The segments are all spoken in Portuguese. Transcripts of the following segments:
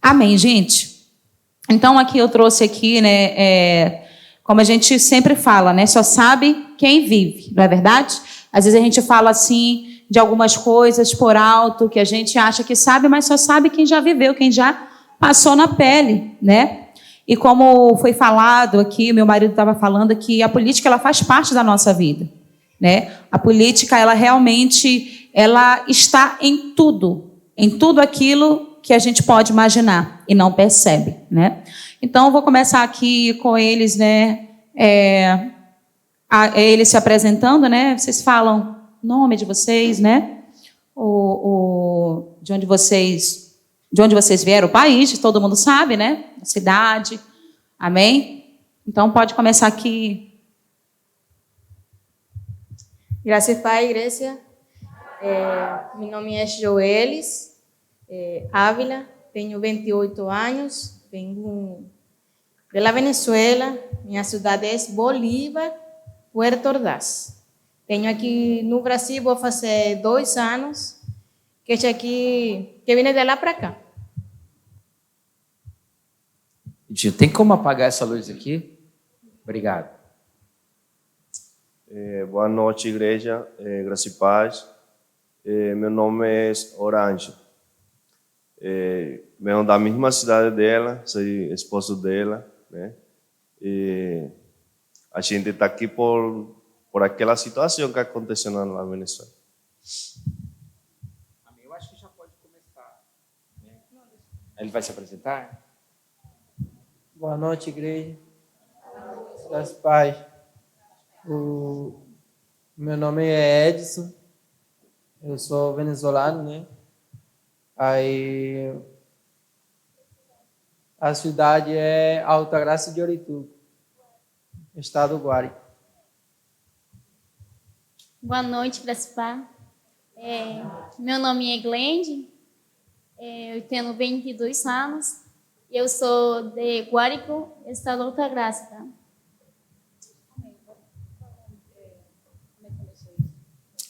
Amém, gente? Então, aqui eu trouxe aqui, né, como a gente sempre fala, né, só sabe quem vive, não é verdade? Às vezes a gente fala assim de algumas coisas por alto, que a gente acha que sabe, mas só sabe quem já viveu, quem já passou na pele, né? E como foi falado aqui, meu marido estava falando que a política ela faz parte da nossa vida, né? A política ela realmente ela está em tudo aquilo que a gente pode imaginar e não percebe, né? Então, eu vou começar aqui com eles, né? Eles se apresentando, né? Vocês falam o nome de vocês, né? De onde vocês vieram, o país, todo mundo sabe, né? A cidade, amém? Então, pode começar aqui. Graças a Deus, igreja. Meu nome é Joelis Ávila, tenho 28 anos, venho da Venezuela, minha cidade é Bolívar, Puerto Ordaz. Tenho aqui no Brasil, vou fazer 2 anos, que vim de lá para cá. Tem como apagar essa luz aqui? Obrigado. Boa noite, igreja, graça e paz. Meu nome é Orange. Venho da mesma cidade dela, sou esposo dela, né? E a gente está aqui por aquela situação que aconteceu na Venezuela. Eu acho que já pode começar. Ele vai se apresentar? Boa noite, igreja. Das paz. Meu nome é Edson. Eu sou venezuelano, né? Aí a cidade é Alta Graça de Orituca, estado do Guari. Boa noite, Graça. Meu nome é Glende, eu tenho 22 anos, eu sou de Guárico, estado de Alta Graça, tá?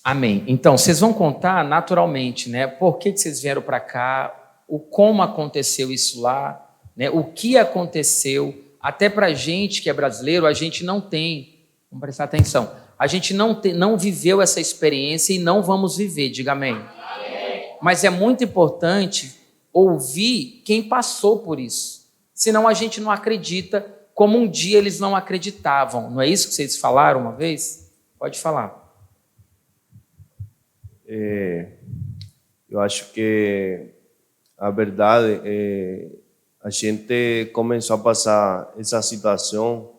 Amém. Então, vocês vão contar naturalmente, né? Por que vocês vieram para cá, como aconteceu isso lá, né? O que aconteceu, até para a gente que é brasileiro, a gente não tem, vamos prestar atenção, a gente não viveu essa experiência e não vamos viver, diga amém. Mas é muito importante ouvir quem passou por isso, senão a gente não acredita como um dia eles não acreditavam. Não é isso que vocês falaram uma vez? Pode falar. Eu acho que a verdade a gente começou a passar essa situação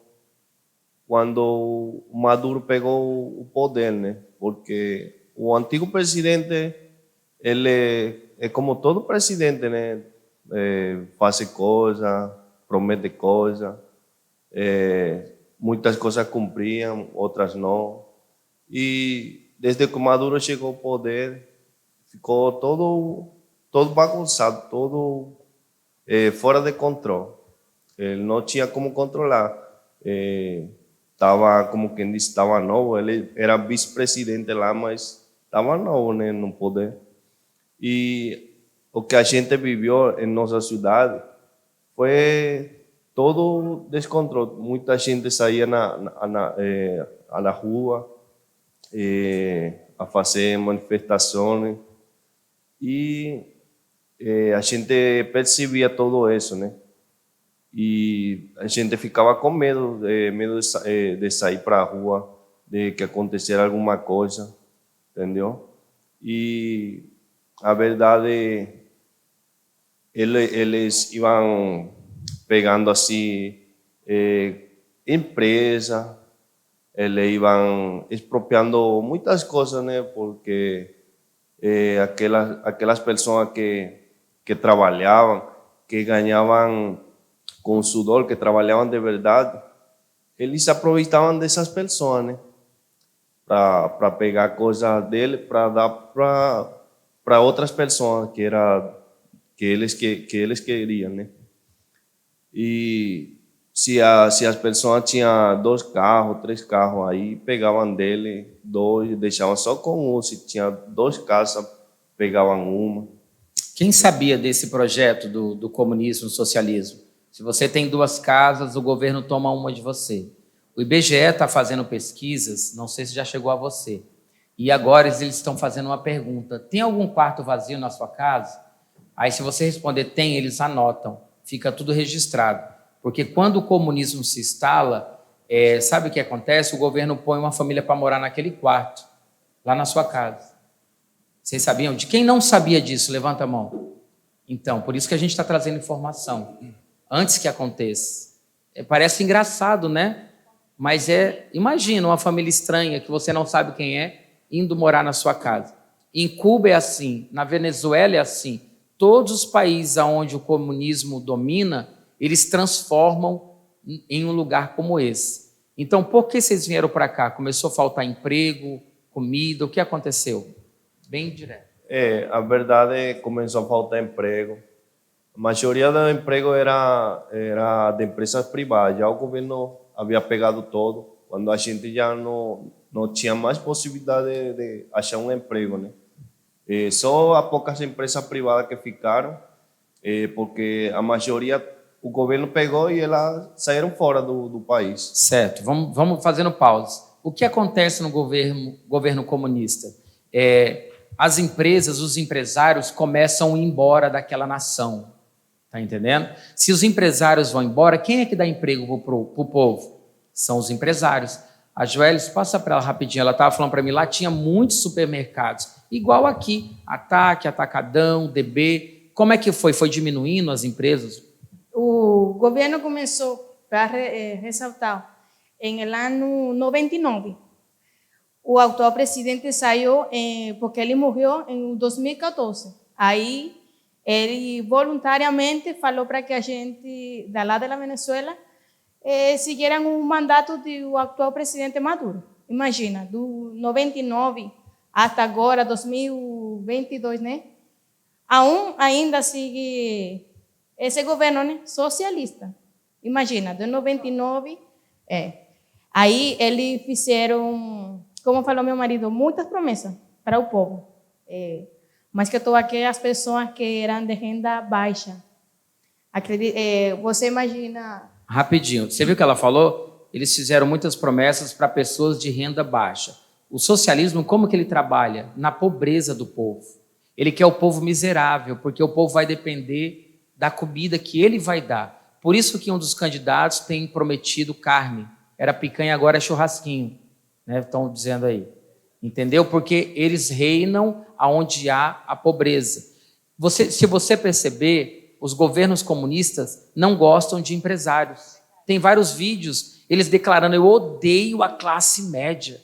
quando o Maduro pegou o poder, né? Porque o antigo presidente, ele é como todo presidente, né? Faz coisas, promete coisas, muitas coisas cumpriam, outras não. E desde que o Maduro chegou ao poder, ficou todo bagunçado, todo fora de controle. Ele não tinha como controlar. Estava, como quem disse, estava novo. Ele era vice-presidente lá, mas estava novo, né, no poder. E o que a gente viveu em nossa cidade foi todo descontrole. Muita gente saía na rua, a fazer manifestações e a gente percebia tudo isso, né? E a gente ficava com medo de sair para a rua, de que acontecesse alguma coisa, entendeu? E a verdade, eles iam pegando assim empresa, eles iam expropriando muitas coisas, né? Porque aquelas pessoas que trabalhavam, que ganhavam com sudor, que trabalhavam de verdade, eles se aproveitavam dessas pessoas, né? Para pegar coisas dele, para dar para outras pessoas que eles queriam, né? E se as pessoas tinham 2 carros, 3 carros, aí pegavam dele 2, deixavam só com um. Se tinha 2 casas, pegavam uma. Quem sabia desse projeto do comunismo, do socialismo? Se você tem 2 casas, o governo toma uma de você. O IBGE está fazendo pesquisas, não sei se já chegou a você. E agora eles estão fazendo uma pergunta. Tem algum quarto vazio na sua casa? Aí, se você responder tem, eles anotam. Fica tudo registrado. Porque quando o comunismo se instala, sabe o que acontece? O governo põe uma família para morar naquele quarto, lá na sua casa. Vocês sabiam? De quem não sabia disso? Levanta a mão. Então, por isso que a gente está trazendo informação. Antes que aconteça. Parece engraçado, né? Mas imagina uma família estranha que você não sabe quem é, indo morar na sua casa. Em Cuba é assim, na Venezuela é assim. Todos os países onde o comunismo domina, eles transformam em um lugar como esse. Então, por que vocês vieram para cá? Começou a faltar emprego, comida, o que aconteceu? Bem direto. A verdade começou a faltar emprego. A maioria do emprego era de empresas privadas. Já o governo havia pegado todo, quando a gente já não tinha mais possibilidade de achar um emprego, né? Só há poucas empresas privadas que ficaram, porque a maioria o governo pegou e elas saíram fora do país. Certo, vamos fazendo pausa. O que acontece no governo comunista? As empresas, os empresários começam a ir embora daquela nação. Está entendendo? Se os empresários vão embora, quem é que dá emprego para o povo? São os empresários. A Joelis, passa para ela rapidinho, ela estava falando para mim, lá tinha muitos supermercados, igual aqui, Ataque, Atacadão, DB. Como é que foi? Foi diminuindo as empresas? O governo começou, para ressaltar, em el ano 99. O atual presidente saiu porque ele morreu em 2014. Aí ele voluntariamente falou para que a gente, da lá da Venezuela, seguiram o mandato do atual presidente Maduro. Imagina, do 99 até agora, 2022, né? Ainda sigue esse governo, né? Socialista. Imagina, de 99, Aí eles fizeram, como falou meu marido, muitas promessas para o povo. Mas que todas aquelas pessoas que eram de renda baixa. Você imagina... Rapidinho, você viu o que ela falou? Eles fizeram muitas promessas para pessoas de renda baixa. O socialismo, como que ele trabalha? Na pobreza do povo. Ele quer o povo miserável, porque o povo vai depender da comida que ele vai dar. Por isso que um dos candidatos tem prometido carne. Era picanha, agora é churrasquinho. Né? Estão dizendo aí. Entendeu? Porque eles reinam onde há a pobreza. Se você perceber, os governos comunistas não gostam de empresários. Tem vários vídeos, eles declarando, eu odeio a classe média.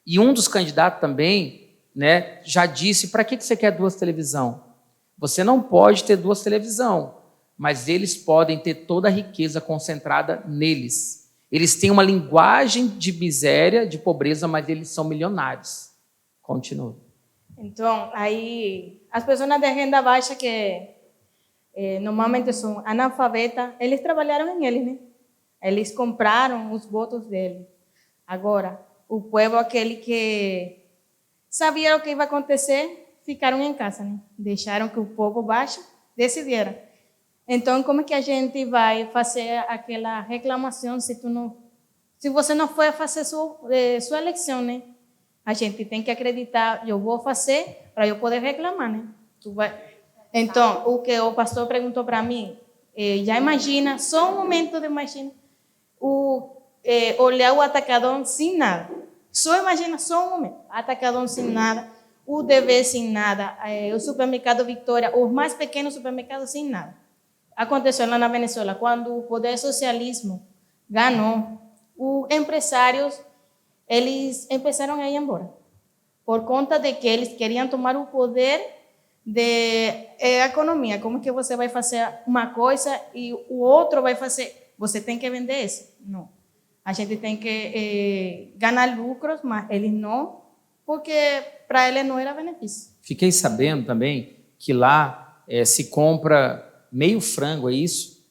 E um dos candidatos também, né, já disse, para que você quer 2 televisões? Você não pode ter 2 televisões, mas eles podem ter toda a riqueza concentrada neles. Eles têm uma linguagem de miséria, de pobreza, mas eles são milionários. Continua. Então, aí, as pessoas de renda baixa que normalmente são analfabetas, eles trabalharam em eles, né? Eles compraram os votos dele. Agora, o povo, aquele que sabia o que ia acontecer, ficaram em casa, né? Deixaram que o povo baixo decidisse. Então, como é que a gente vai fazer aquela reclamação se você não foi fazer sua eleição, né? A gente tem que acreditar, eu vou fazer para eu poder reclamar, né? Então, o que o pastor perguntou para mim, já imagina, só um momento de imaginar, olhar o atacadão sem nada. Só imagina, só um momento, atacadão sem nada, o DB sem nada, o supermercado Vitória, os mais pequenos supermercados sem nada. Aconteceu lá na Venezuela, quando o poder socialismo ganhou, os empresários, eles começaram a ir embora, por conta de que eles queriam tomar o poder de economia. Como que você vai fazer uma coisa e o outro vai fazer? Você tem que vender isso? Não. A gente tem que ganhar lucros, mas eles não, porque para eles não era benefício. Fiquei sabendo também que lá se compra meio frango, é isso?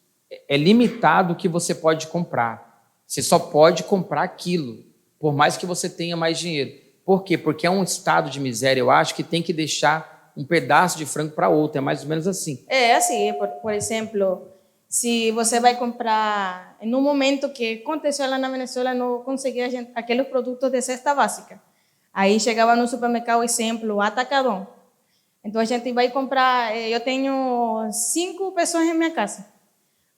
É limitado o que você pode comprar. Você só pode comprar aquilo, por mais que você tenha mais dinheiro. Por quê? Porque é um estado de miséria, eu acho, que tem que deixar um pedaço de frango para outro, é mais ou menos assim. É assim, por exemplo, se você vai comprar, em um momento que aconteceu lá na Venezuela, não conseguia aqueles produtos de cesta básica. Aí chegava no supermercado, exemplo, Atacadão. Então a gente vai comprar, eu tenho 5 pessoas em minha casa.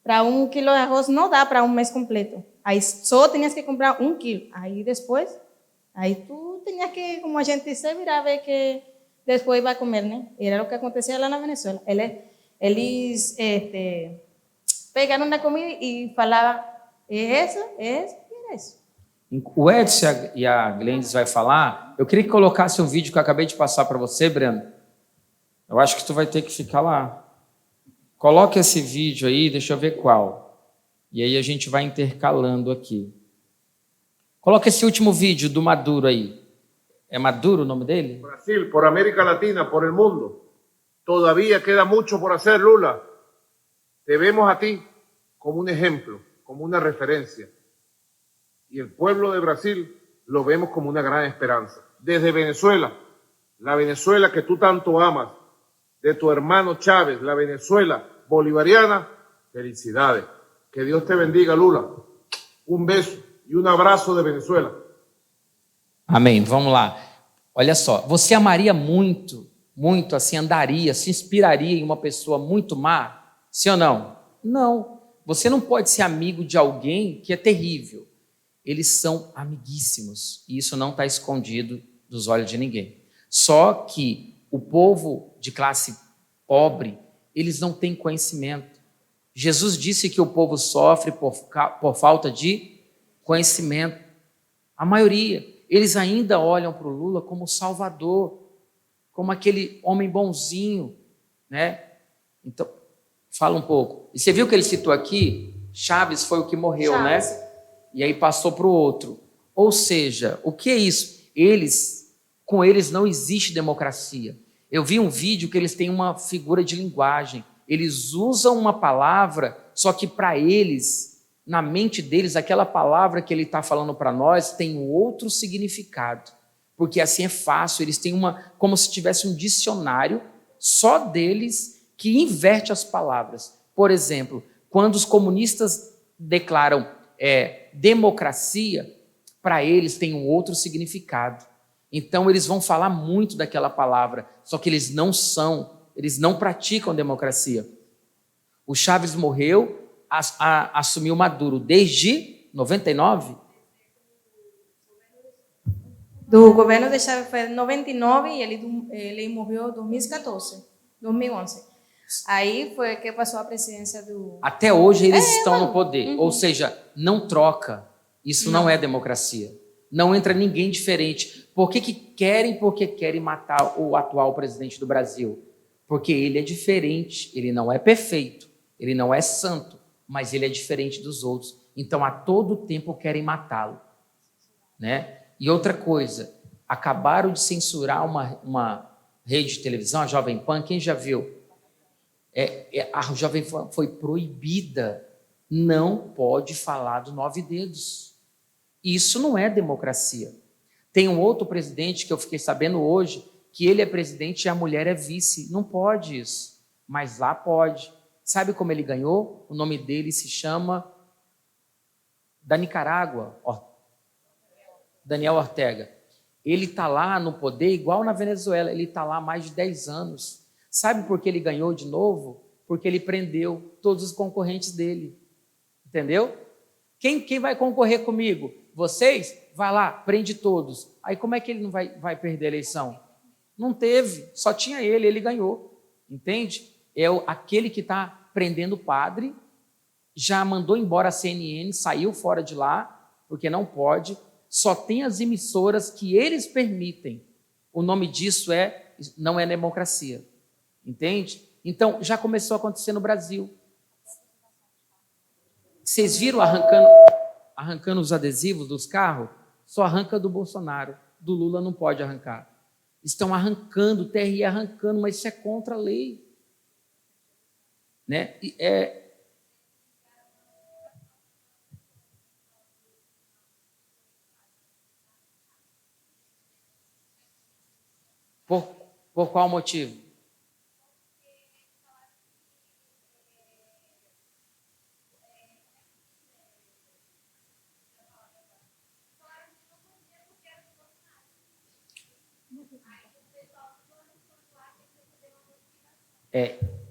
Para 1 quilo de arroz não dá para um mês completo. Aí só tinhas que comprar 1 quilo. Aí depois, aí tu tinhas que, como a gente se virar, ver que depois vai comer, né? Era o que acontecia lá na Venezuela. Eles pegaram na comida e falavam, é isso, e era isso. O Edson e a Glendes vai falar. Eu queria que colocasse um vídeo que eu acabei de passar para você, Breno. Eu acho que tu vai ter que ficar lá. Coloque esse vídeo aí, deixa eu ver qual. E aí a gente vai intercalando aqui. Coloca esse último vídeo do Maduro aí. É Maduro o nome dele? Brasil, por América Latina, por el mundo. Todavía queda mucho por hacer, Lula. Te vemos a ti como un ejemplo, como una referencia. Y el pueblo de Brasil lo vemos como una gran esperanza. Desde Venezuela, la Venezuela que tú tanto amas, de tu hermano Chávez, la Venezuela bolivariana, felicidades. Que Dios te bendiga, Lula. Un beso y un abrazo de Venezuela. Amém. Vamos lá. Olha só, você amaria muito, muito, assim, andaria, se inspiraria em uma pessoa muito má? Sim ou não? Não. Você não pode ser amigo de alguém que é terrível. Eles são amiguíssimos. E isso não está escondido dos olhos de ninguém. Só que o povo de classe pobre, eles não têm conhecimento. Jesus disse que o povo sofre por falta de conhecimento. A maioria, eles ainda olham para o Lula como salvador, como aquele homem bonzinho, né? Então, fala um pouco. E você viu que ele citou aqui? Chaves foi o que morreu, Chaves. né? E aí passou para o outro. Ou seja, o que é isso? Com eles não existe democracia. Eu vi um vídeo que eles têm uma figura de linguagem. Eles usam uma palavra, só que para eles, na mente deles, aquela palavra que ele está falando para nós tem um outro significado. Porque assim é fácil, eles têm como se tivesse um dicionário só deles que inverte as palavras. Por exemplo, quando os comunistas declaram democracia, para eles tem um outro significado. Então eles vão falar muito daquela palavra, só que eles não praticam democracia. O Chaves morreu, assumiu Maduro desde 99? Do governo de Chávez foi em 99 e ele morreu em 2014, 2011. Aí foi que passou a presidência do... Até hoje eles estão no poder, ou seja, não troca. Isso não é democracia. Não entra ninguém diferente. Porque querem matar o atual presidente do Brasil? Porque ele é diferente, ele não é perfeito, ele não é santo, mas ele é diferente dos outros. Então, a todo tempo querem matá-lo, né? E outra coisa, acabaram de censurar uma rede de televisão, a Jovem Pan, quem já viu? A Jovem Pan foi proibida, não pode falar do 9 dedos. Isso não é democracia. Tem um outro presidente que eu fiquei sabendo hoje, que ele é presidente e a mulher é vice. Não pode isso, mas lá pode. Sabe como ele ganhou? O nome dele se chama da Nicarágua, Daniel Ortega. Ele está lá no poder igual na Venezuela, ele está lá há mais de 10 anos. Sabe por que ele ganhou de novo? Porque ele prendeu todos os concorrentes dele. Entendeu? Quem vai concorrer comigo? Vocês? Vai lá, prende todos. Aí como é que ele não vai perder a eleição? Não teve, só tinha ele ganhou. Entende? Aquele que está prendendo o padre, já mandou embora a CNN, saiu fora de lá, porque não pode, só tem as emissoras que eles permitem. O nome disso não é democracia. Entende? Então, já começou a acontecer no Brasil. Vocês viram arrancando os adesivos dos carros? Só arranca do Bolsonaro. Do Lula não pode arrancar. Estão arrancando, o TRE arrancando, mas isso é contra a lei. Né? Por qual motivo?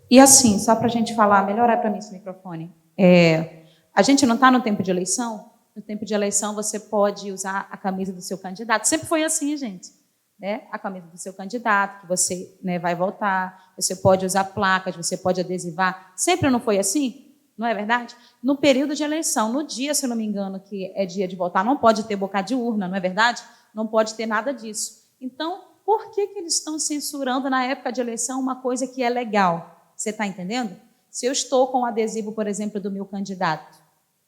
E assim, só para a gente falar, melhorar para mim esse microfone. A gente não está no tempo de eleição? No tempo de eleição você pode usar a camisa do seu candidato. Sempre foi assim, gente. Né? A camisa do seu candidato, que você, né, vai votar. Você pode usar placas, você pode adesivar. Sempre não foi assim? Não é verdade? No período de eleição, no dia, se eu não me engano, que é dia de votar, não pode ter boca de urna, não é verdade? Não pode ter nada disso. Então, por que eles estão censurando na época de eleição uma coisa que é legal? Você está entendendo? Se eu estou com o adesivo, por exemplo, do meu candidato,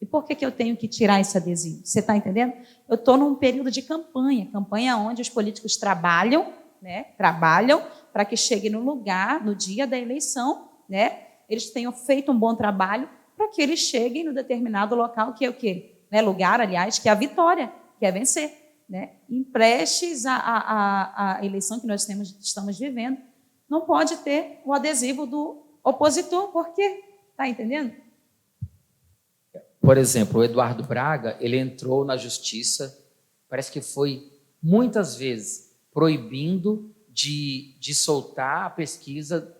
e por que eu tenho que tirar esse adesivo? Você está entendendo? Eu estou num período de campanha onde os políticos trabalham, né? Trabalham para que chegue no lugar, no dia da eleição, né? Eles tenham feito um bom trabalho para que eles cheguem no determinado local, que é o quê? Né? Lugar, aliás, que é a vitória, que é vencer. Né? Emprestes à eleição que nós estamos vivendo, não pode ter o adesivo do opositor, por quê? Está entendendo? Por exemplo, o Eduardo Braga, ele entrou na justiça, parece que foi muitas vezes proibindo de soltar a pesquisa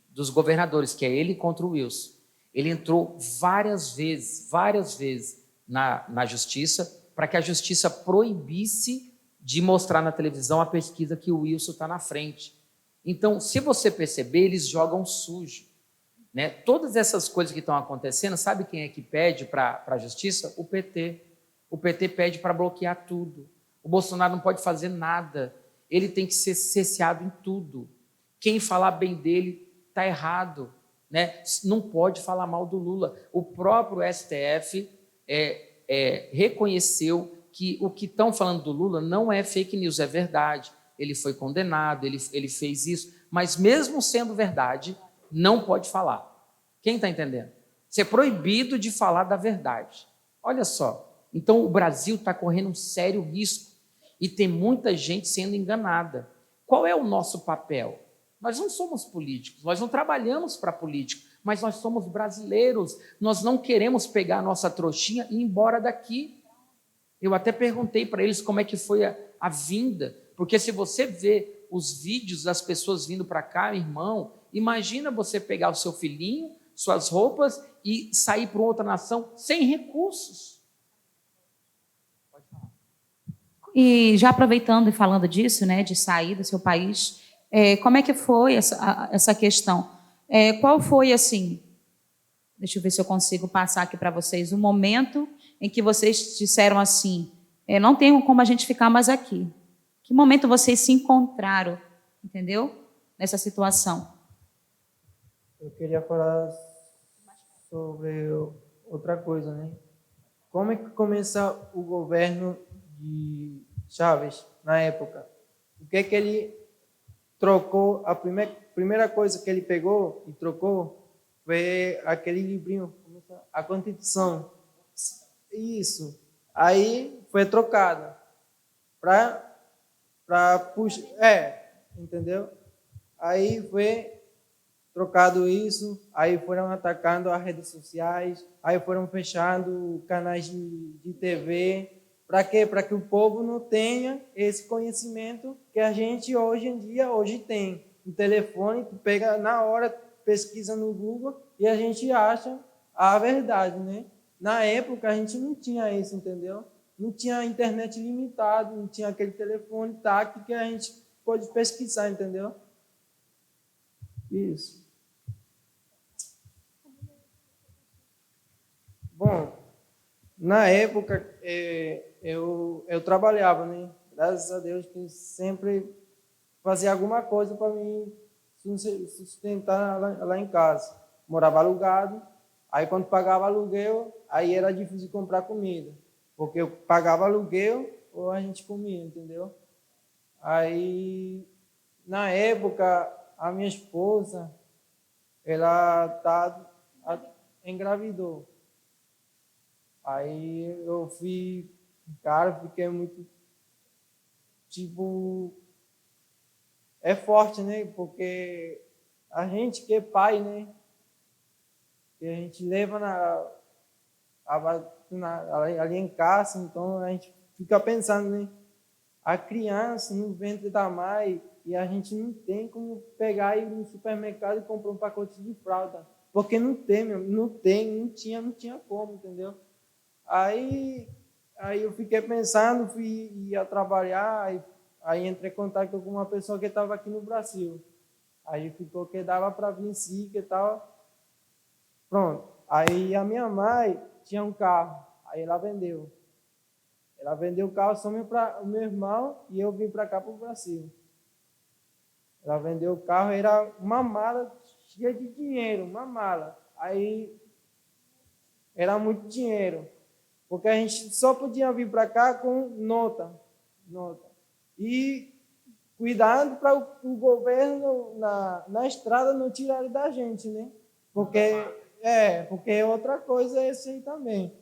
dos governadores, que é ele contra o Wilson. Ele entrou várias vezes na justiça, para que a justiça proibisse de mostrar na televisão a pesquisa que o Wilson está na frente. Então, se você perceber, eles jogam sujo. Né? Todas essas coisas que estão acontecendo, sabe quem é que pede para a justiça? O PT. O PT pede para bloquear tudo. O Bolsonaro não pode fazer nada. Ele tem que ser cesseado em tudo. Quem falar bem dele está errado. Né? Não pode falar mal do Lula. O próprio STF reconheceu que o que estão falando do Lula não é fake news, é verdade. Ele foi condenado, ele fez isso, mas mesmo sendo verdade, não pode falar. Quem está entendendo? Você é proibido de falar da verdade. Olha só, então o Brasil está correndo um sério risco e tem muita gente sendo enganada. Qual é o nosso papel? Nós não somos políticos, nós não trabalhamos para político, mas nós somos brasileiros, nós não queremos pegar a nossa trouxinha e ir embora daqui. Eu até perguntei para eles como é que foi a vinda, porque se você vê os vídeos das pessoas vindo para cá, irmão, imagina você pegar o seu filhinho, suas roupas e sair para outra nação sem recursos. Pode falar. E já aproveitando e falando disso, né, de sair do seu país, como é que foi essa questão? Qual foi, assim, deixa eu ver se eu consigo passar aqui para vocês, o momento em que vocês disseram assim, não tem como a gente ficar mais aqui. Que momento vocês se encontraram, entendeu? Nessa situação. Eu queria falar sobre outra coisa, né? Como é que começa o governo de Chávez na época? O que é que ele trocou? A primeira coisa que ele pegou e trocou foi aquele livrinho, a Constituição. Isso. Aí foi trocada para puxar, entendeu? Aí foi trocado isso, aí foram atacando as redes sociais, aí foram fechando canais de TV. Para quê? Para que o povo não tenha esse conhecimento que a gente hoje tem. O telefone, tu pega na hora, pesquisa no Google e a gente acha a verdade, né? Na época a gente não tinha isso, entendeu? Não tinha internet limitado, não tinha aquele telefone tátil que a gente pode pesquisar, entendeu? Isso. Bom, na época eu trabalhava, né? Graças a Deus que sempre fazia alguma coisa para me sustentar lá em casa. Morava alugado, aí quando pagava aluguel, aí era difícil comprar comida, porque eu pagava aluguel ou a gente comia, entendeu? Aí, na época, a minha esposa, ela engravidou. Aí eu fiquei muito, tipo, é forte, né? Porque a gente que é pai, né? Que a gente leva ali em casa, então a gente fica pensando, né? a criança no ventre da mãe e a gente não tem como pegar e ir no supermercado e comprar um pacote de fralda. Porque não tem, não tinha como, entendeu? Aí eu fiquei pensando, ia trabalhar, aí entrei em contato com uma pessoa que estava aqui no Brasil. Aí ficou que dava para vir sim, que tal. Pronto. Aí a minha mãe tinha um carro, aí ela vendeu. Ela vendeu o carro só para o meu irmão e eu vim para cá, para o Brasil. Ela vendeu o carro, era uma mala cheia de dinheiro, uma mala. Aí era muito dinheiro, porque a gente só podia vir para cá com nota. E cuidado para o governo na estrada não tirar da gente, né? Porque outra coisa é esse aí também.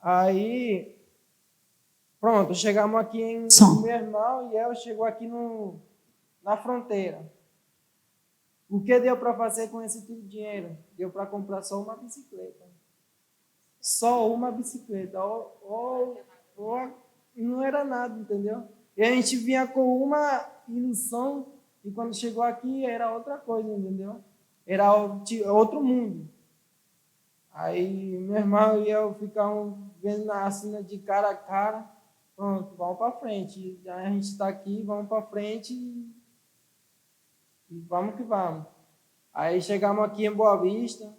Aí, pronto, chegamos aqui meu irmão e eu chegou aqui na fronteira. O que deu para fazer com esse tipo de dinheiro? Deu para comprar só uma bicicleta. Só uma bicicleta. Ou não era nada, entendeu? E a gente vinha com uma ilusão e quando chegou aqui era outra coisa, entendeu? Era outro mundo. Aí meu irmão e eu ficamos vendo assim de cara a cara. Pronto, vamos para frente. Já a gente está aqui, vamos para frente e vamos que vamos. Aí chegamos aqui em Boa Vista.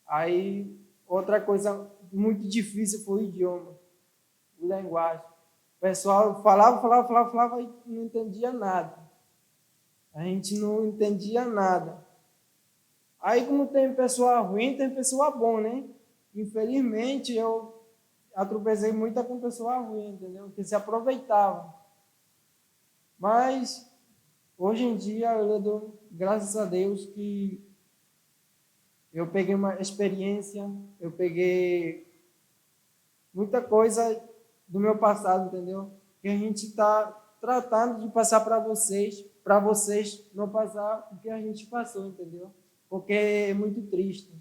Aí outra coisa muito difícil foi o idioma, a linguagem. O pessoal falava e não entendia nada. A gente não entendia nada. Aí como tem pessoa ruim, tem pessoa boa, né? Infelizmente eu atropelei muito com pessoa ruim, entendeu? Que se aproveitava. Mas hoje em dia eu dou graças a Deus que eu peguei uma experiência, eu peguei muita coisa do meu passado, entendeu? Que a gente está tratando de passar para vocês não passar o que a gente passou, entendeu? Porque é muito triste.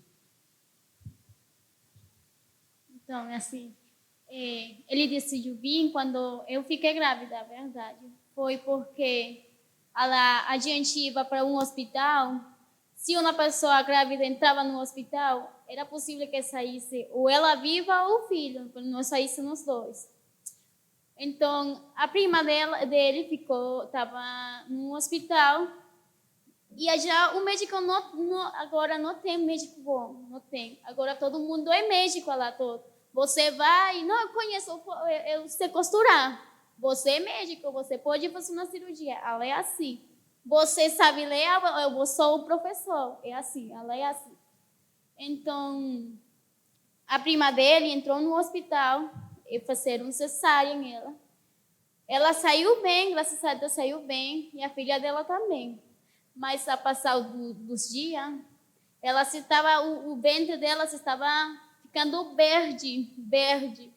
Então, é assim, ele decidiu vir quando eu fiquei grávida, a verdade. Foi porque a gente ia para um hospital. Se uma pessoa grávida entrava no hospital, era possível que saísse ou ela viva ou o filho, não saíssem os dois. Então, a prima dele estava no hospital e já o médico agora não tem médico bom, não tem. Agora todo mundo é médico lá todo. Você vai, não, eu conheço, eu sei costurar. Você é médico, você pode fazer uma cirurgia. Ela é assim. Você sabe ler, eu sou o professor. É assim, ela é assim. Então, a prima dele entrou no hospital e fizeram cesárea nela. Ela saiu bem, graças a Deus saiu bem, e a filha dela também. Mas, a passar dos dias, o ventre dela estava ficando verde.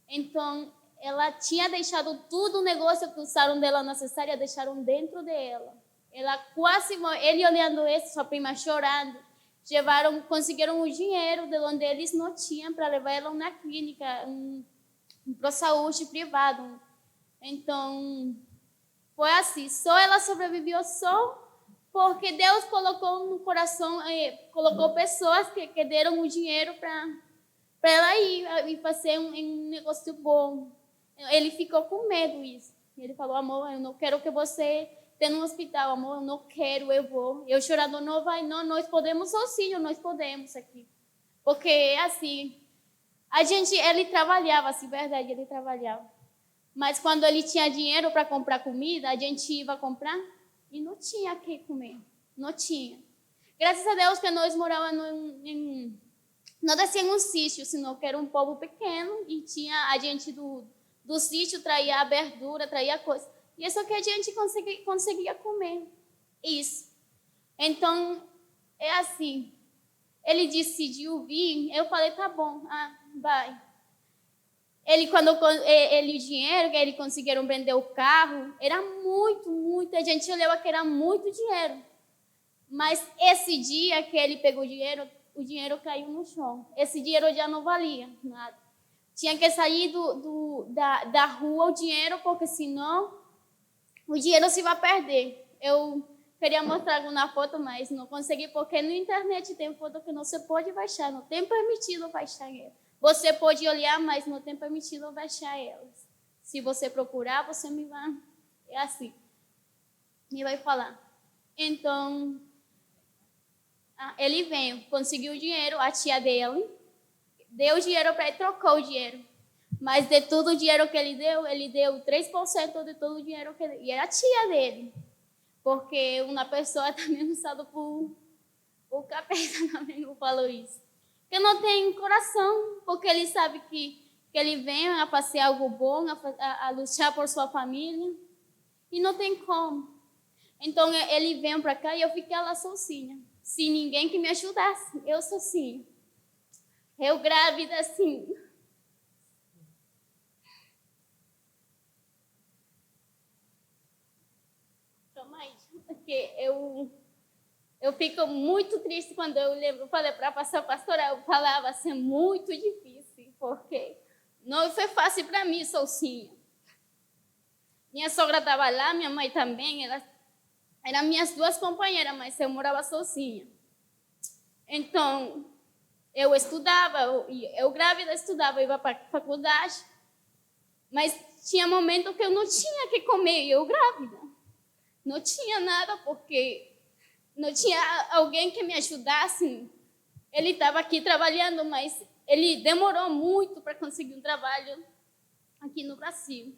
Então, ela tinha deixado tudo o negócio que usaram dela na cesárea, deixaram dentro dela. Ela quase morreu. Ele olhando isso, sua prima chorando. Conseguiram o dinheiro de onde eles não tinham para levar ela na clínica, para a saúde privada. Então, foi assim. Só ela sobreviveu só porque Deus colocou no coração, colocou pessoas que deram o dinheiro para ela ir e fazer um negócio bom. Ele ficou com medo disso. Ele falou, amor, eu não quero que você esteja no hospital, amor, eu não quero, eu vou. Eu chorando, não vai, não, nós podemos sozinhos, nós podemos aqui. Porque, assim, ele trabalhava, assim, verdade, ele trabalhava. Mas quando ele tinha dinheiro para comprar comida, a gente ia comprar e não tinha o que comer, não tinha. Graças a Deus que nós morávamos não descia em um sítio, senão que era um povo pequeno e tinha a gente do sítio traía a verdura, traía coisa. E isso que a gente conseguia comer. Isso. Então, é assim. Ele decidiu vir, eu falei, tá bom, vai. O dinheiro que eles conseguiram vender o carro, era muito, a gente olhava que era muito dinheiro. Mas esse dia que ele pegou o dinheiro caiu no chão. Esse dinheiro já não valia nada. tinha que sair da rua o dinheiro, porque senão o dinheiro se vai perder. Eu queria mostrar alguma foto, mas não consegui, porque na internet tem foto que não se pode baixar, não tem permitido baixar elas. Você pode olhar, mas não tem permitido baixar elas. Se você procurar, você me vai... É assim. Me vai falar. Então, ele veio, conseguiu o dinheiro, a tia dele deu o dinheiro para ele, trocou o dinheiro. Mas de todo o dinheiro que ele deu 3% de todo o dinheiro que ele deu. E era a tia dele. Porque uma pessoa também usada por o capeta também não falou isso. Que não tem coração, porque ele sabe que ele vem a fazer algo bom, a lutar por sua família. E não tem como. Então ele veio para cá e eu fiquei lá sozinha. Sem ninguém que me ajudasse. Eu sozinha. Eu grávida assim. Calma aí. Porque eu fico muito triste quando eu lembro. Eu falei para a pastora, eu falava assim, muito difícil. Porque não foi fácil para mim sozinha. Minha sogra estava lá, minha mãe também. Eram minhas duas companheiras, mas eu morava sozinha. Então, eu estudava, eu grávida estudava, eu ia para a faculdade, mas tinha momentos que eu não tinha que comer, eu grávida. Não tinha nada, porque não tinha alguém que me ajudasse. Ele estava aqui trabalhando, mas ele demorou muito para conseguir um trabalho aqui no Brasil.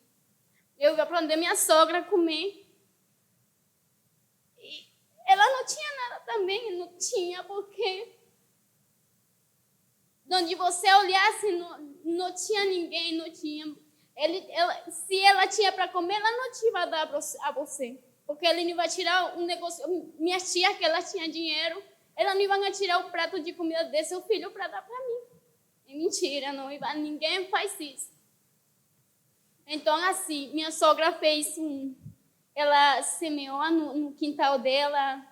Eu ia para onde minha sogra comer. E ela não tinha nada também, não tinha, porque onde você olhasse, não tinha ninguém, não tinha. Se ela tinha para comer, ela não tinha para dar a você. Porque ele não vai tirar um negócio. Minha tia, que ela tinha dinheiro, ela não ia tirar o prato de comida desse seu filho para dar para mim. É mentira, não ia, ninguém faz isso. Então, assim, minha sogra fez ela semeou no quintal dela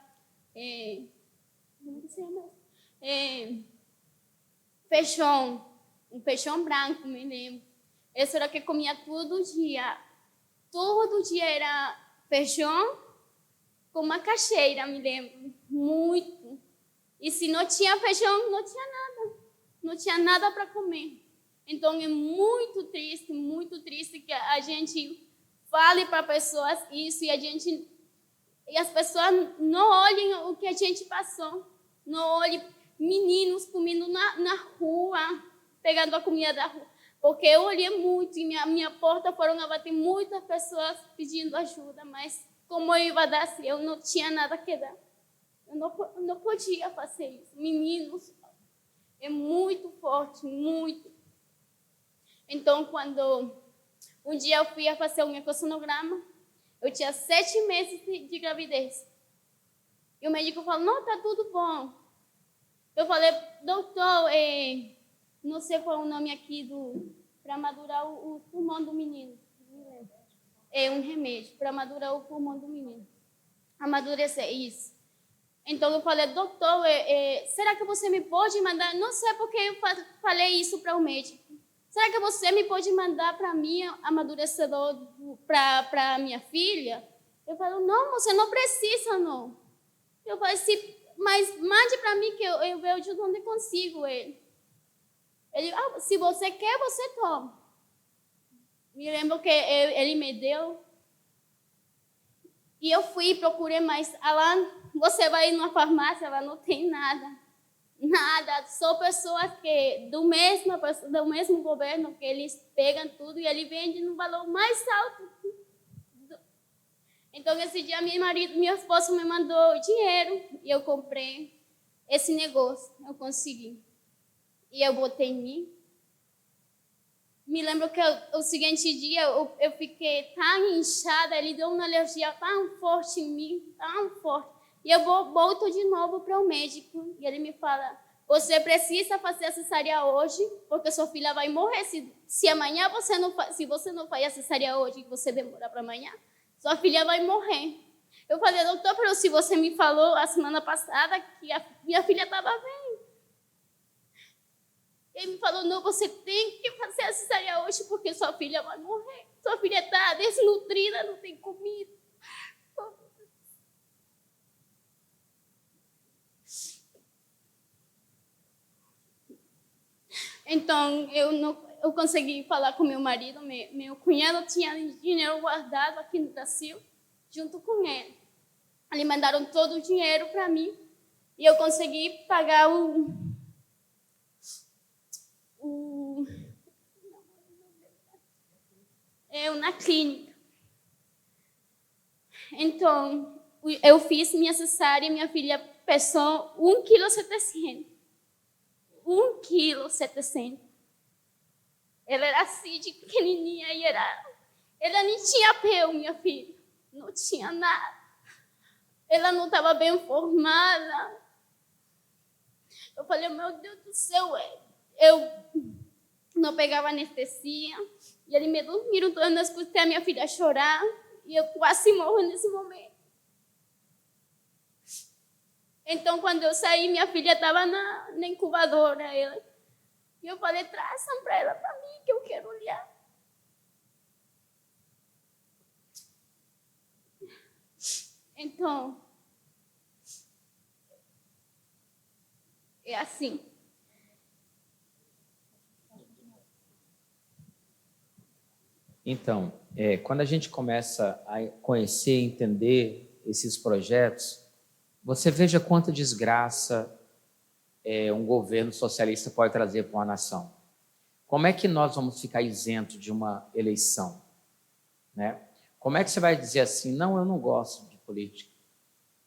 feijão, um feijão branco, me lembro. Essa era que comia todo dia. Todo dia era feijão com macaxeira, me lembro. Muito. E se não tinha feijão, não tinha nada. Não tinha nada para comer. Então, é muito triste que a gente fale para pessoas isso e as pessoas não olhem o que a gente passou. Não olhem meninos comendo na rua, pegando a comida da rua. Porque eu olhei muito e minha porta foram a bater muitas pessoas pedindo ajuda, mas como eu ia dar se eu não tinha nada que dar? Eu não podia fazer isso. Meninos, é muito forte, muito. Então, quando um dia eu fui a fazer um ecossonograma, eu tinha 7 meses de gravidez. E o médico falou, não, tá tudo bom. Eu falei, doutor, não sei qual é o nome aqui para madurar o pulmão do menino. É um remédio para madurar o pulmão do menino. Amadurecer, isso. Então eu falei, doutor, será que você me pode mandar? Não sei porque eu falei isso para o médico. Será que você me pode mandar para mim amadurecedor para minha filha? Eu falei, não, você não precisa, não. Eu falei, mas mande para mim que eu vejo de onde consigo ele. Ele, se você quer, você toma. Me lembro que ele me deu. E eu fui e procurei, mas lá você vai numa farmácia, lá não tem nada. Nada, só pessoas que do mesmo governo, que eles pegam tudo e ele vende no valor mais alto. Então, esse dia, meu esposo me mandou dinheiro e eu comprei esse negócio, eu consegui. E eu botei em mim. Me lembro que o seguinte dia eu fiquei tão inchada, ele deu uma alergia tão forte em mim, tão forte. E eu volto de novo para o médico e ele me fala, você precisa fazer a cesárea hoje, porque sua filha vai morrer. Se amanhã se você não faz a cesárea hoje e você demora para amanhã, sua filha vai morrer. Eu falei, doutor, mas se você me falou a semana passada que a minha filha estava bem. Ele me falou, não, você tem que fazer a cesárea hoje porque sua filha vai morrer. Sua filha está desnutrida, não tem comida. Então, eu consegui falar com meu marido. Meu cunhado tinha dinheiro guardado aqui no Brasil, junto com ele. Eles mandaram todo o dinheiro para mim e eu consegui pagar na clínica. Então, eu fiz minha cesárea e minha filha pesou 1,7 kg. 1,7 kg. Ela era assim de pequenininha e ela nem tinha pelo, minha filha. Não tinha nada. Ela não estava bem formada. Eu falei, meu Deus do céu, eu não pegava anestesia. E eles me dormiram todas, eu escutei a minha filha chorar. E eu quase morro nesse momento. Então, quando eu saí, minha filha estava na incubadora. E eu falei, traz para ela para mim, que eu quero olhar. Então, é assim. Então, quando a gente começa a conhecer e entender esses projetos, você veja quanta desgraça um governo socialista pode trazer para uma nação. Como é que nós vamos ficar isentos de uma eleição? Né? Como é que você vai dizer assim, não, eu não gosto de política?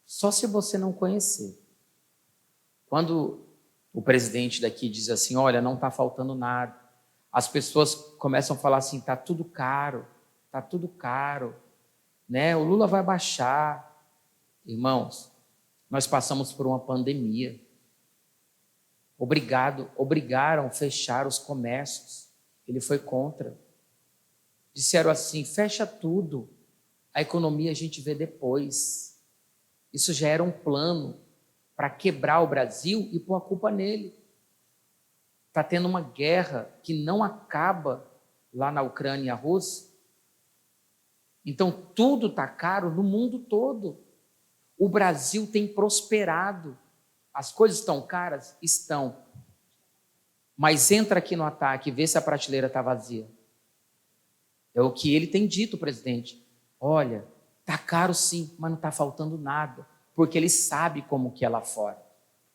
Só se você não conhecer. Quando o presidente daqui diz assim, olha, não está faltando nada, as pessoas começam a falar assim, está tudo caro, né? O Lula vai baixar. Irmãos, nós passamos por uma pandemia. Obrigaram a fechar os comércios. Ele foi contra. Disseram assim, fecha tudo, a economia a gente vê depois. Isso já era um plano para quebrar o Brasil e pôr a culpa nele. Está tendo uma guerra que não acaba lá na Ucrânia e a Rússia. Então, tudo está caro no mundo todo. O Brasil tem prosperado. As coisas estão caras? Estão. Mas entra aqui no ataque e vê se a prateleira está vazia. É o que ele tem dito, presidente. Olha, está caro sim, mas não está faltando nada. Porque ele sabe como que é lá fora.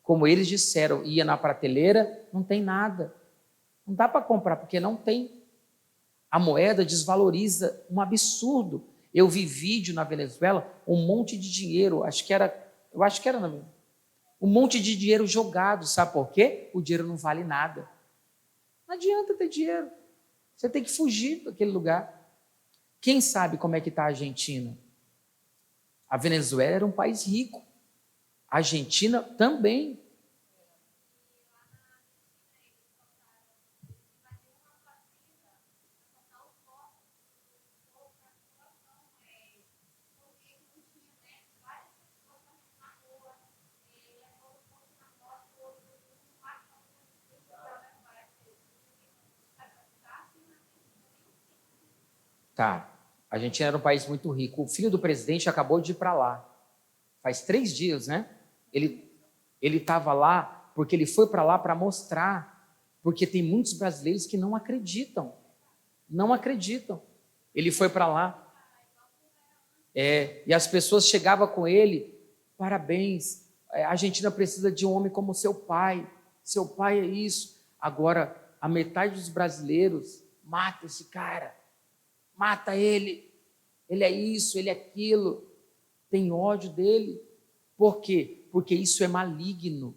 Como eles disseram, ia na prateleira, não tem nada. Não dá para comprar, porque não tem. A moeda desvaloriza um absurdo. Eu vi vídeo na Venezuela, um monte de dinheiro, eu acho que era um monte de dinheiro jogado. Sabe por quê? O dinheiro não vale nada. Não adianta ter dinheiro. Você tem que fugir daquele lugar. Quem sabe como é que está a Argentina? A Venezuela era um país rico. A Argentina também. Tá. A Argentina era um país muito rico. O filho do presidente acabou de ir para lá. Faz 3 dias, né? Ele estava lá porque ele foi para lá para mostrar. Porque tem muitos brasileiros que não acreditam. Não acreditam. Ele foi para lá. E as pessoas chegavam com ele. Parabéns. A Argentina precisa de um homem como seu pai. Seu pai é isso. Agora, a metade dos brasileiros mata esse cara. Mata ele. Ele é isso, ele é aquilo. Tem ódio dele. Por quê? Porque isso é maligno.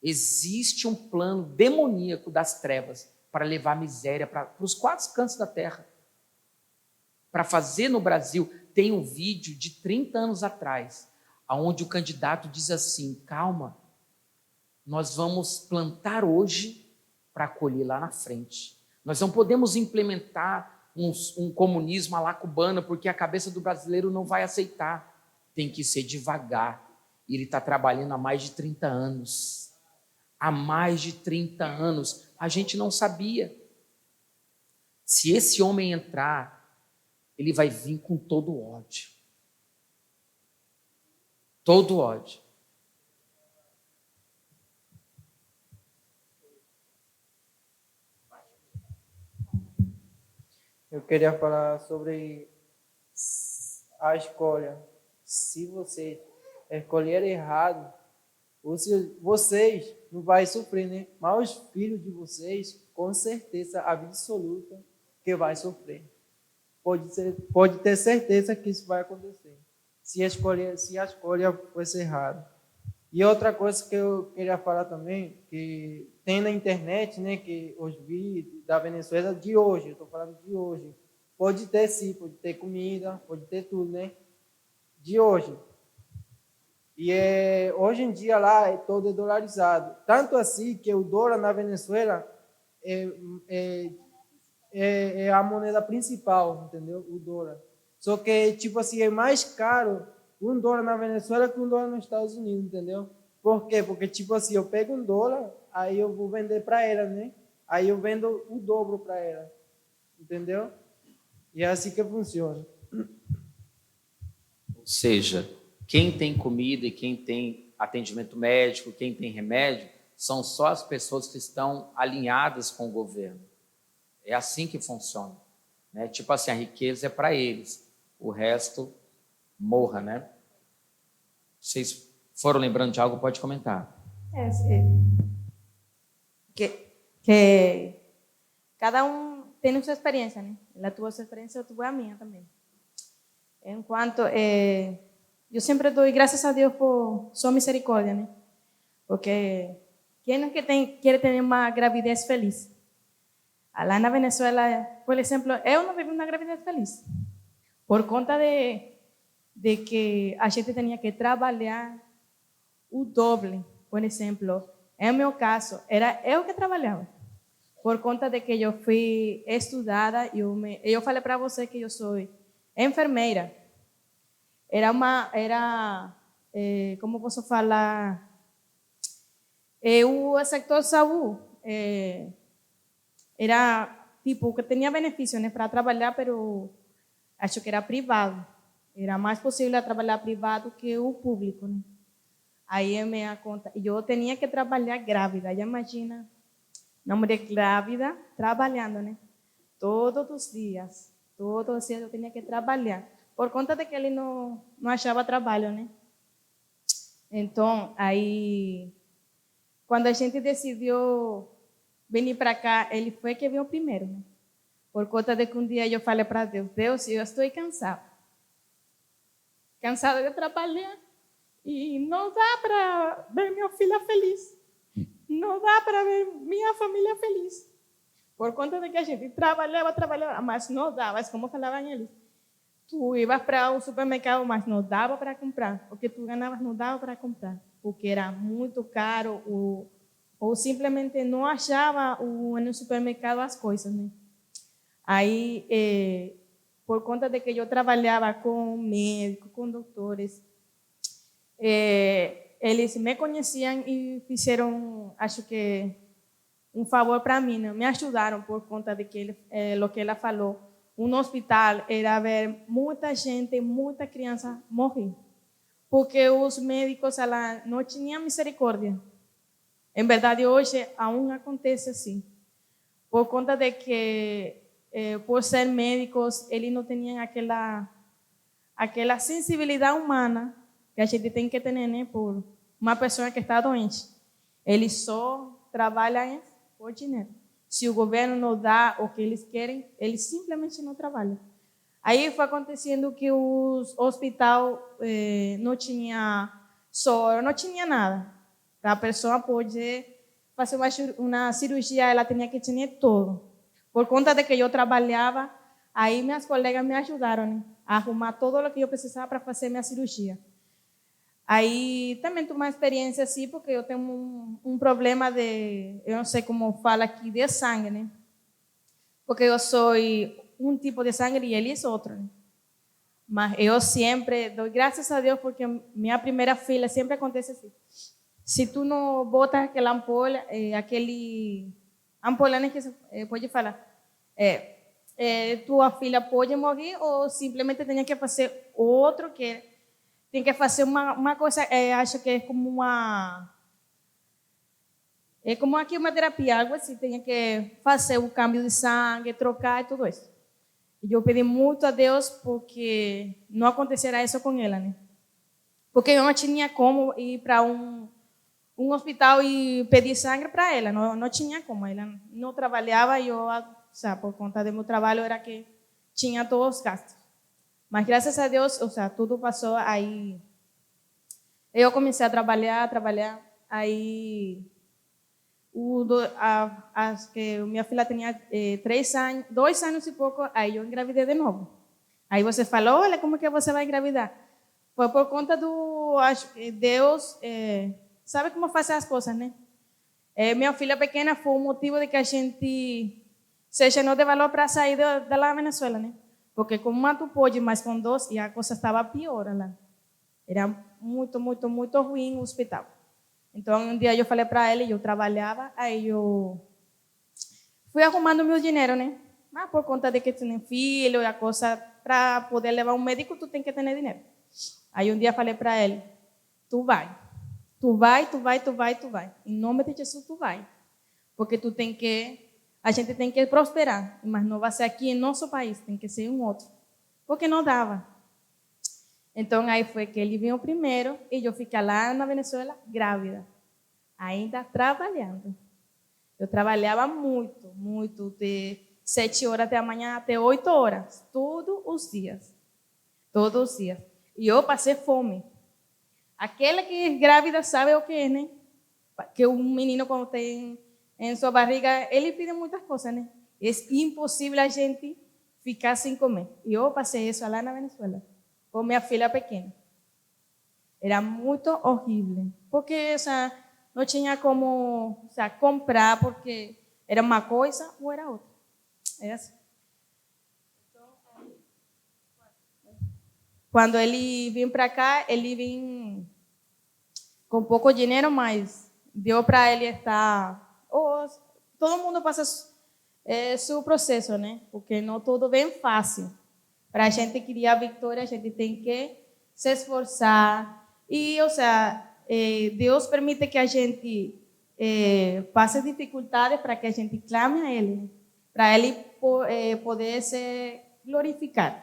Existe um plano demoníaco das trevas para levar miséria para os 4 cantos da terra. Para fazer no Brasil. Tem um vídeo de 30 anos atrás, onde o candidato diz assim, calma, nós vamos plantar hoje para colher lá na frente. Nós não podemos implementar um comunismo à la cubana, porque a cabeça do brasileiro não vai aceitar. Tem que ser devagar. E ele está trabalhando há mais de 30 anos. há mais de 30 anos. A gente não sabia. Se esse homem entrar, ele vai vir com todo o ódio. Todo o ódio. Eu queria falar sobre a escolha. Se vocês escolherem errado, vocês não vão sofrer, né? Mas os filhos de vocês, com certeza absoluta, que vai sofrer. Pode ter certeza que isso vai acontecer. Se a escolha fosse errada. E outra coisa que eu queria falar também, que tem na internet, né, que os vídeos da Venezuela de hoje, eu estou falando de hoje, pode ter sim, pode ter comida, pode ter tudo, né, de hoje. E hoje em dia lá é todo dolarizado. Tanto assim que o dólar na Venezuela é a moneda principal, entendeu? O dólar. Só que, tipo assim, é mais caro um dólar na Venezuela que um dólar nos Estados Unidos, entendeu? Por quê? Porque, tipo assim, eu pego um dólar, aí eu vou vender para ela, né? Aí eu vendo o dobro para ela, entendeu? E é assim que funciona. Ou seja, quem tem comida e quem tem atendimento médico, quem tem remédio, são só as pessoas que estão alinhadas com o governo. É assim que funciona, né? Tipo assim, a riqueza é para eles, o resto morra, né? Vocês foram lembrando de algo? Pode comentar. Que cada tem sua experiência, né? Ela teve sua experiência, eu tive a minha também. Enquanto eu sempre dou graças a Deus por sua misericórdia, né? Porque quem não quer ter uma gravidez feliz? Lá na Venezuela, por exemplo, eu não vivi uma gravidez feliz. Por conta de que a gente tinha que trabalhar o doble. Por exemplo, em meu caso, era eu que trabalhava. Por conta de que eu fui estudada, eu falei para você que eu sou enfermeira. Como posso falar? O sector saúde era tipo que tinha benefícios, né, para trabalhar, pero acho que era privado. Era mais possível trabalhar privado que o público, né? Aí eu me dei conta, eu tinha que trabalhar grávida. Já imagina, uma mulher grávida trabalhando, né? Todos os dias eu tinha que trabalhar. Por conta de que ele não achava trabalho, né? Então, aí, quando a gente decidiu vir para cá, ele foi que veio primeiro, né? Por conta de que um dia eu falei para Deus, Deus, eu estou cansada de trabalhar e não dá para ver minha filha feliz, não dá para ver minha família feliz. Por conta de que a gente trabalhava, mas não dava, mas como falavam eles, tu ibas para o supermercado, mas não dava para comprar, porque tu ganhavas não dava para comprar, porque era muito caro ou simplesmente não achava no supermercado as coisas, né? Aí, por conta de que eu trabalhava com médicos, com doutores, eles me conheciam e fizeram, acho que, um favor para mim, né? Me ajudaram por conta de que o que ela falou. Um hospital era ver muita gente, muita criança morrer, porque os médicos não tinham misericórdia. Em verdade, hoje, ainda acontece assim. Por conta de que, por ser médicos, eles não tinham aquela sensibilidade humana que a gente tem que ter, né, por uma pessoa que está doente. Eles só trabalham por dinheiro. Se o governo não dá o que eles querem, eles simplesmente não trabalham. Aí foi acontecendo que o hospital não tinha soro, não tinha nada. Para a pessoa poder fazer uma cirurgia, ela tinha que ter tudo. Por conta de que eu trabalhava, aí minhas colegas me ajudaram, né, a arrumar tudo o que eu precisava para fazer minha cirurgia. Aí também tive uma experiência assim, porque eu tenho um problema eu não sei como fala aqui, de sangue, né? Porque eu sou um tipo de sangue e eles outro, né? Mas eu sempre dou graças a Deus, porque minha primeira filha sempre acontece assim. se tu não botas aquela ampola, aquele ampola, né, que você pode falar, tua filha pode morrer ou simplesmente tem que fazer outro que tem que fazer uma coisa, acho que é como uma terapia, algo assim, tem que fazer o câmbio de sangue, trocar e tudo isso. E eu pedi muito a Deus porque não acontecera isso com ela, né? Porque eu não tinha como ir para um hospital e pedir sangue para ela, não tinha como, ela não trabalhava e eu, por conta do meu trabalho, era que tinha todos os gastos. Mas graças a Deus, tudo passou, aí eu comecei a trabalhar, aí que minha filha tinha 2 anos e pouco, aí eu engravidei de novo. Aí você falou, olha, como que você vai engravidar? Foi por conta acho que Deus sabe como fazer as coisas, né? Minha filha pequena foi o motivo de que a gente se llenou de valor para sair da Venezuela, né? Porque com uma tu pode, mas com 2, e a coisa estava pior lá. Era muito, muito, muito ruim o hospital. Então, um dia eu falei para ele, eu trabalhava, aí eu fui arrumando meu dinheiro, né? Mas por conta de que tem filho, a coisa, para poder levar um médico, tu tem que ter dinheiro. Aí um dia falei para ele, tu vai. Em nome de Jesus, tu vai. Porque a gente tem que prosperar, mas não vai ser aqui em nosso país, tem que ser em outro. Porque não dava. Então, aí foi que ele veio primeiro e eu fiquei lá na Venezuela grávida, ainda trabalhando. Eu trabalhava muito, muito, de 7 horas da manhã até 8 horas, todos os dias. E eu passei fome. Aquela que é grávida sabe o que é, né? Que um menino, quando tem em sua barriga, ele pede muitas coisas, né? É impossível a gente ficar sem comer. E eu passei isso lá na Venezuela, com minha filha pequena. Era muito horrível, porque não tinha como comprar, porque era uma coisa ou era outra. Era assim. Quando ele veio para cá, ele veio com pouco dinheiro, mas deu para ele estar... todo mundo passa seu processo, né? Porque não tudo bem fácil. Para a gente criar vitória, a gente tem que se esforçar. E, Deus permite que a gente passe dificuldades para que a gente clame a Ele, para Ele poder se glorificar.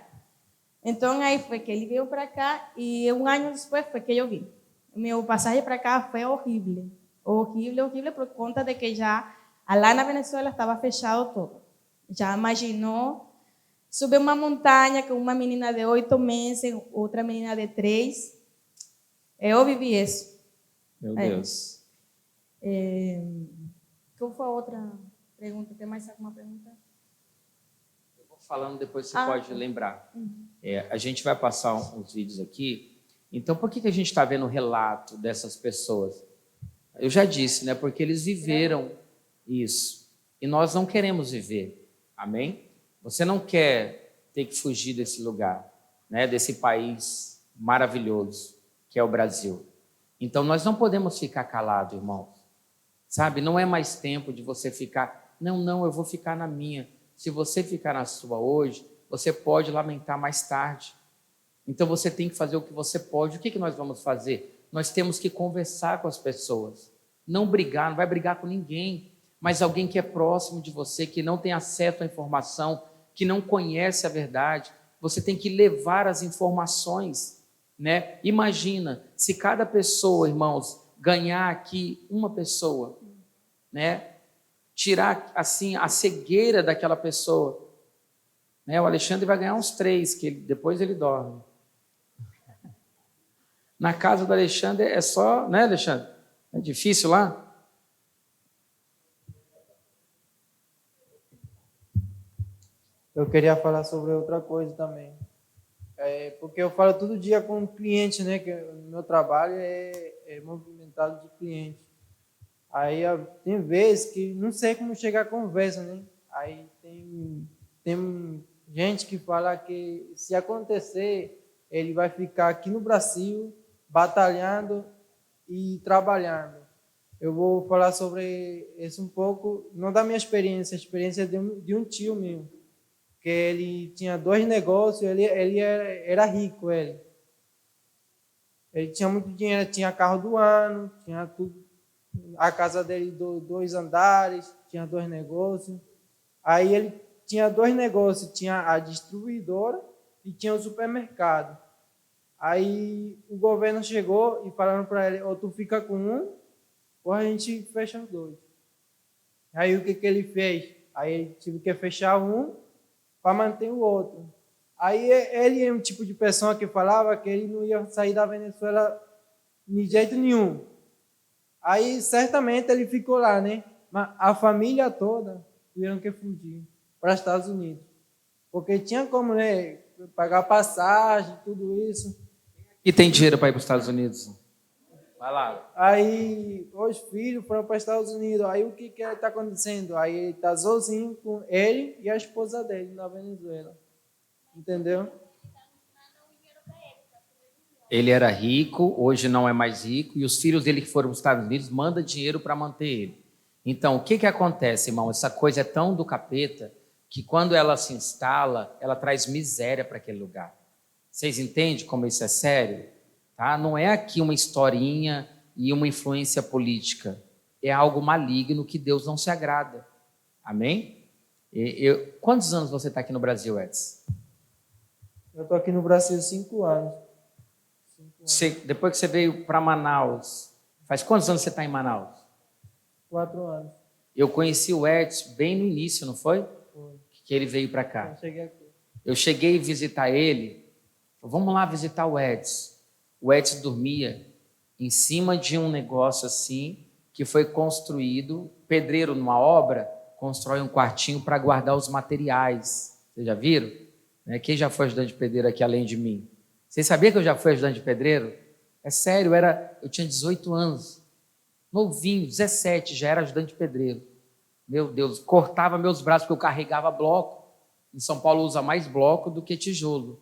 Então, aí foi que ele veio para cá e 1 ano depois foi que eu vim. Meu passagem para cá foi horrível, por conta de que já lá na Venezuela estava fechado tudo. Já imaginou subir uma montanha com uma menina de 8 meses, outra menina de 3. Eu vivi isso. Meu Deus. Qual foi a outra pergunta? Tem mais alguma pergunta? Eu vou falando, depois você pode lembrar. A gente vai passar uns vídeos aqui. Então, por que a gente está vendo o relato dessas pessoas? Eu já disse, né? Porque eles viveram isso. E nós não queremos viver. Amém? Você não quer ter que fugir desse lugar, né? Desse país maravilhoso que é o Brasil. Então, nós não podemos ficar calados, irmãos. Sabe? Não é mais tempo de você ficar... Não, eu vou ficar na minha. Se você ficar na sua hoje, você pode lamentar mais tarde. Então, você tem que fazer o que você pode. O que nós vamos fazer? Nós temos que conversar com as pessoas. Não brigar, não vai brigar com ninguém. Mas alguém que é próximo de você, que não tem acesso à informação, que não conhece a verdade, você tem que levar as informações, né? Imagina, se cada pessoa, irmãos, ganhar aqui uma pessoa, né? Tirar, assim, a cegueira daquela pessoa. Né? O Alexandre vai ganhar uns 3, que depois ele dorme. Na casa do Alexandre é só, né, Alexandre? É difícil lá? Eu queria falar sobre outra coisa também. Porque eu falo todo dia com cliente, né? Que o meu trabalho é movimentado de cliente. Aí tem vezes que não sei como chegar à conversa, né? Aí tem gente que fala que se acontecer, ele vai ficar aqui no Brasil batalhando e trabalhando. Eu vou falar sobre isso um pouco, não da minha experiência, a experiência de um tio meu, que ele tinha 2 negócios, ele era rico, ele tinha muito dinheiro, tinha carro do ano, tinha tudo, a casa dele 2 andares, tinha 2 negócios. Aí ele tinha 2 negócios, tinha a distribuidora e tinha o supermercado. Aí o governo chegou e falaram para ele, ou tu fica com um, ou a gente fecha os 2. Aí o que ele fez? Aí ele teve que fechar um para manter o outro. Aí ele é um tipo de pessoa que falava que ele não ia sair da Venezuela de jeito nenhum. Aí certamente ele ficou lá, né? Mas a família toda tiveram que fugir para os Estados Unidos. Porque tinha como, né, pagar passagem, tudo isso. E tem dinheiro para ir para os Estados Unidos? Vai lá. Aí os filhos foram para os Estados Unidos. Aí o que está acontecendo? Aí ele está sozinho com ele e a esposa dele na Venezuela. Entendeu? Ele era rico, hoje não é mais rico, e os filhos dele que foram para os Estados Unidos mandam dinheiro para manter ele. Então, o que acontece, irmão? Essa coisa é tão do capeta que quando ela se instala, ela traz miséria para aquele lugar. Vocês entendem como isso é sério? Tá? Não é aqui uma historinha e uma influência política. É algo maligno que Deus não se agrada. Amém? Quantos anos você está aqui no Brasil, Edson? Eu estou aqui no Brasil 5 anos. Depois que você veio para Manaus, faz quantos anos você está em Manaus? 4 anos. Eu conheci o Edson bem no início, não foi? Foi. Que ele veio para cá. Eu cheguei aqui. Eu cheguei a visitar ele. Vamos lá visitar o Edson. O Edson dormia em cima de um negócio assim que foi construído. Pedreiro numa obra constrói um quartinho para guardar os materiais. Vocês já viram? Quem já foi ajudante de pedreiro aqui além de mim? Vocês sabiam que eu já fui ajudante de pedreiro? É sério, eu tinha 18 anos. Novinho, 17, já era ajudante de pedreiro. Meu Deus, cortava meus braços porque eu carregava bloco. Em São Paulo usa mais bloco do que tijolo.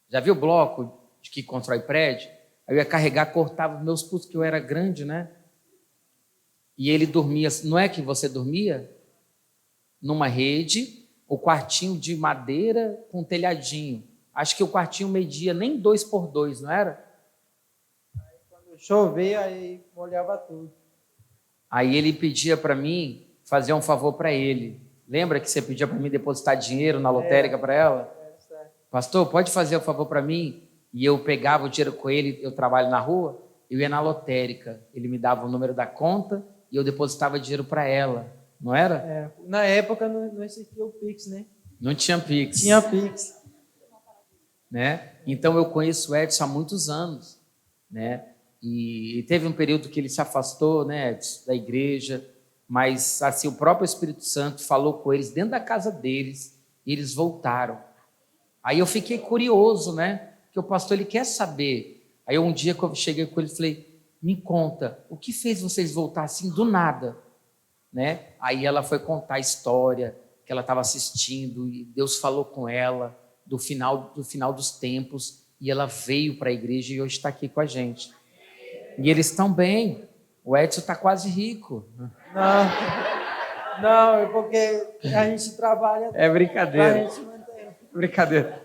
Já viu bloco de que constrói prédio? Aí eu ia carregar, cortava meus pulsos, que eu era grande, né? E ele dormia, não é que você dormia? Numa rede, o quartinho de madeira com telhadinho. Acho que o quartinho media nem 2x2, não era? Aí, quando chovia, aí molhava tudo. Aí ele pedia para mim fazer um favor para ele. Lembra que você pedia para mim depositar dinheiro na lotérica para ela? Certo. Pastor, pode fazer um favor para mim? E eu pegava o dinheiro com ele, eu trabalho na rua, eu ia na lotérica. Ele me dava o número da conta e eu depositava dinheiro para ela. Não era? Na época não existia o Pix, né? Não tinha Pix. Tinha Pix. Né? Então eu conheço o Edson há muitos anos, né? E teve um período que ele se afastou, né, Edson, da igreja, mas assim o próprio Espírito Santo falou com eles dentro da casa deles e eles voltaram. Aí eu fiquei curioso, né? Que o pastor ele quer saber. Aí um dia que eu cheguei com ele falei: me conta, o que fez vocês voltar assim do nada, né? Aí ela foi contar a história que ela estava assistindo e Deus falou com ela do final dos tempos, e ela veio para a igreja e hoje está aqui com a gente. E eles estão bem. O Edson está quase rico. Não, é porque a gente trabalha. É brincadeira. A gente mantém. Brincadeira.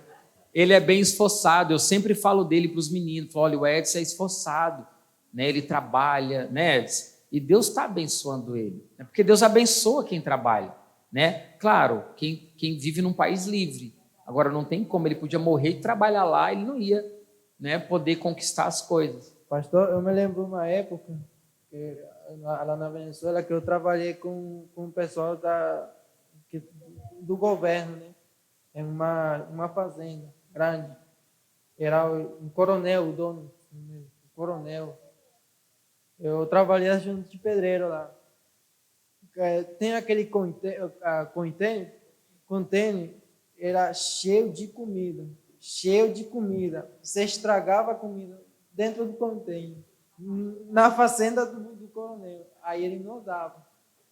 Ele é bem esforçado. Eu sempre falo dele para os meninos. Falo, olha, o Edson é esforçado, né? Ele trabalha, né, Edson? E Deus está abençoando ele. É porque Deus abençoa quem trabalha, né? Claro, quem vive num país livre. Agora, não tem como, ele podia morrer e trabalhar lá, ele não ia, né, poder conquistar as coisas. Pastor, eu me lembro uma época, lá na Venezuela, que eu trabalhei com o pessoal do governo, né? Em uma fazenda grande. Era um coronel, o dono, um coronel. Eu trabalhei junto de pedreiro lá. Tem aquele container, era cheio de comida. Você estragava a comida dentro do container, na fazenda do coronel. Aí ele não dava.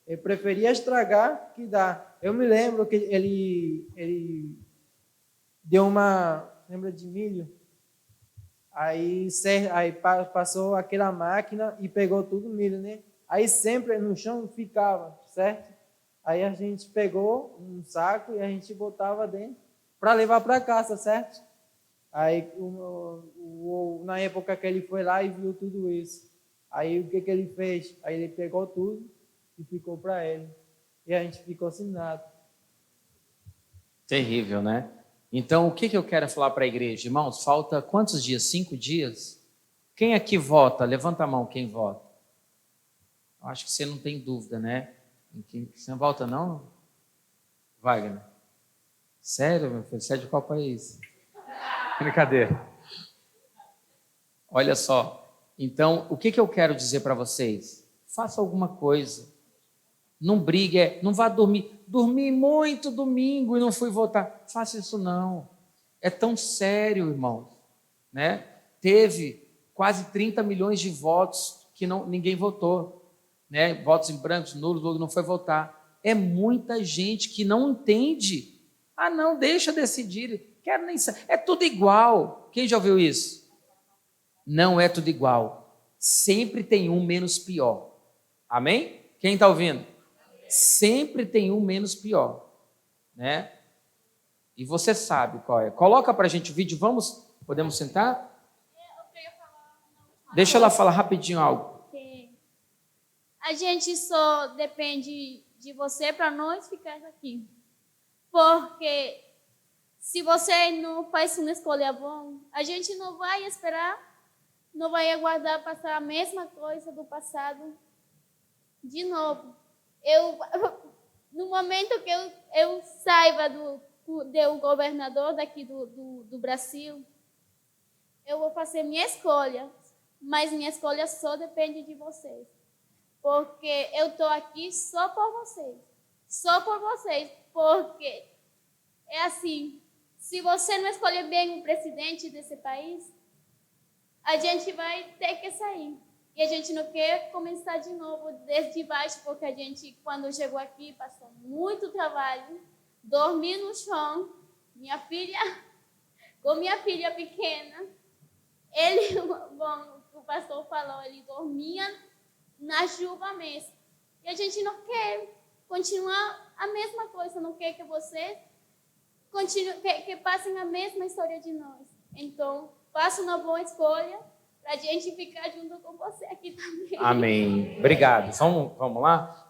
Ele preferia estragar que dar. Eu me lembro que ele deu lembra de milho? Aí passou aquela máquina e pegou tudo o milho, né? Aí sempre no chão ficava, certo? Aí a gente pegou um saco e a gente botava dentro para levar para casa, certo? Aí na época que ele foi lá e viu tudo isso, aí o que ele fez? Aí ele pegou tudo e ficou para ele. E a gente ficou sem nada. Terrível, né? Então, o que eu quero falar para a igreja? Irmãos, falta quantos dias? 5 dias? Quem aqui vota? Levanta a mão quem vota. Eu acho que você não tem dúvida, né? Você não vota não, Wagner? Sério, meu filho? Você é de qual país? Brincadeira. Olha só. Então, o que eu quero dizer para vocês? Faça alguma coisa. Não brigue, não vá dormir. Dormi muito domingo e não fui votar. Faça isso não. É tão sério, irmãos. Né? Teve quase 30 milhões de votos que ninguém votou. Né? Votos em brancos, nulos, não foi votar. É muita gente que não entende. Ah, não, deixa decidir. Quero nem saber. É tudo igual. Quem já ouviu isso? Não é tudo igual. Sempre tem um menos pior. Amém? Quem está ouvindo? Sempre tem um menos pior, né? E você sabe qual é. Coloca para a gente o vídeo, podemos sentar? Deixa ela falar rapidinho algo. A gente só depende de você para nós ficar aqui. Porque se você não faz uma escolha boa, a gente não vai esperar, não vai aguardar passar a mesma coisa do passado de novo. No momento que eu saiba do governador daqui do Brasil, eu vou fazer minha escolha, mas minha escolha só depende de vocês. Porque eu estou aqui só por vocês, porque é assim, se você não escolher bem o presidente desse país, a gente vai ter que sair. E a gente não quer começar de novo desde baixo, porque a gente, quando chegou aqui, passou muito trabalho, dormi no chão, com minha filha pequena, o pastor falou, ele dormia na chuva mesmo. E a gente não quer continuar a mesma coisa, não quer que vocês que passem a mesma história de nós. Então, faça uma boa escolha, para a gente ficar junto com você aqui também. Amém. Obrigado. Vamos lá?